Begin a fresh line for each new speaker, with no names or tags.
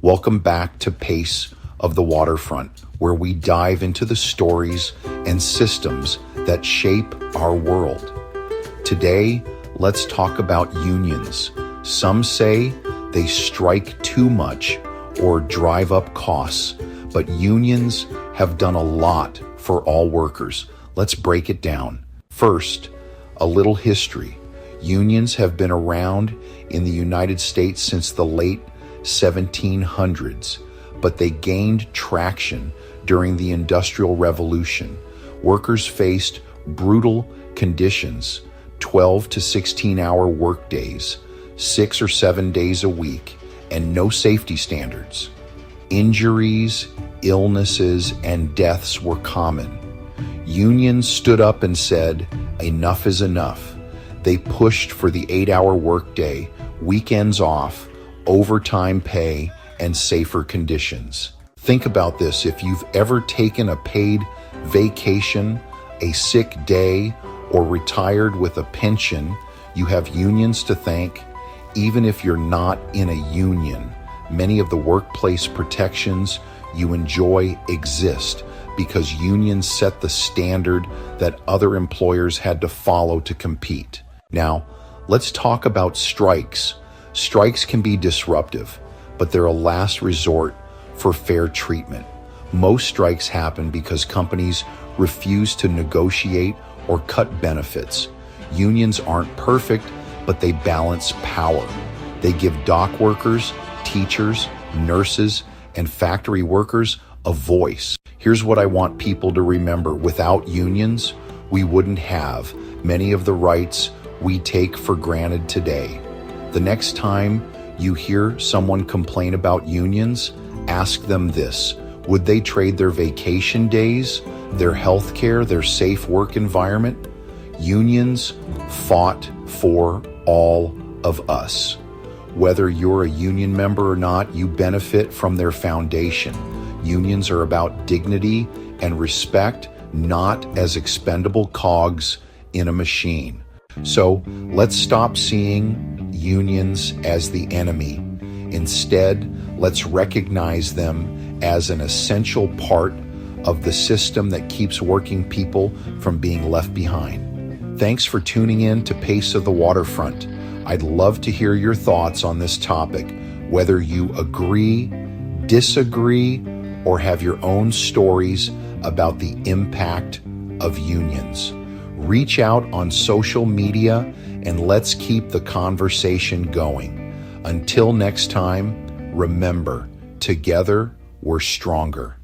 Welcome back to Pace of the Waterfront, where we dive into the stories and systems that shape our world. Today, let's talk about unions. Some say they strike too much or drive up costs, but unions have done a lot for all workers. Let's break it down. First, a little history. Unions have been around in the United States since the late 1700s, but they gained traction during the Industrial Revolution. Workers faced brutal conditions, 12 to 16-hour workdays, 6 or 7 days a week, and no safety standards. Injuries, illnesses, and deaths were common. Unions stood up and said, "Enough is enough." They pushed for the 8-hour workday, weekends off, overtime pay, and safer conditions. Think about this. If you've ever taken a paid vacation, a sick day, or retired with a pension, you have unions to thank. Even if you're not in a union, many of the workplace protections you enjoy exist because unions set the standard that other employers had to follow to compete. Now, let's talk about strikes. Strikes can be disruptive, but they're a last resort for fair treatment. Most strikes happen because companies refuse to negotiate or cut benefits. Unions aren't perfect, but they balance power. They give dock workers, teachers, nurses, and factory workers a voice. Here's what I want people to remember. Without unions, we wouldn't have many of the rights we take for granted today. The next time you hear someone complain about unions, ask them this: would they trade their vacation days, their health care, their safe work environment? Unions fought for all of us. Whether you're a union member or not, you benefit from their foundation. Unions are about dignity and respect, not as expendable cogs in a machine. So let's stop seeing unions as the enemy. Instead, let's recognize them as an essential part of the system that keeps working people from being left behind. Thanks for tuning in to Pace of the Waterfront. I'd love to hear your thoughts on this topic, whether you agree, disagree, or have your own stories about the impact of unions. Reach out on social media and let's keep the conversation going. Until next time, remember, together we're stronger.